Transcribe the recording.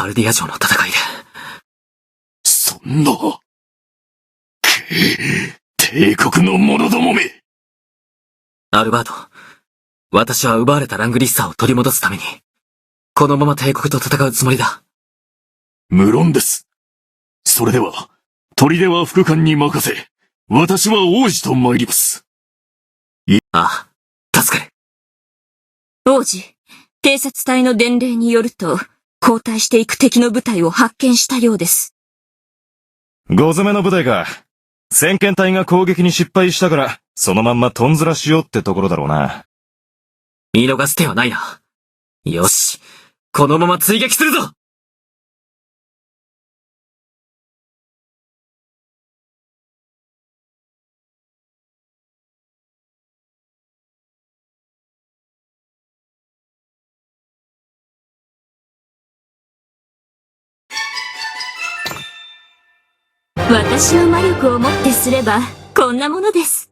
バルディア城の戦いで。そんな。帝国の者どもめ。アルバート、私は奪われたラングリッサーを取り戻すために、このまま帝国と戦うつもりだ。無論です。それでは、砦は副官に任せ、私は王子と参ります。ああ、助かる。王子、偵察隊の伝令によると、後退していく敵の部隊を発見したようです。5詰めの部隊か。先遣隊が攻撃に失敗したから、そのまんまトンズラしようってところだろうな。見逃す手はないな。よし、このまま追撃するぞ。私の魔力をもってすれば、こんなものです。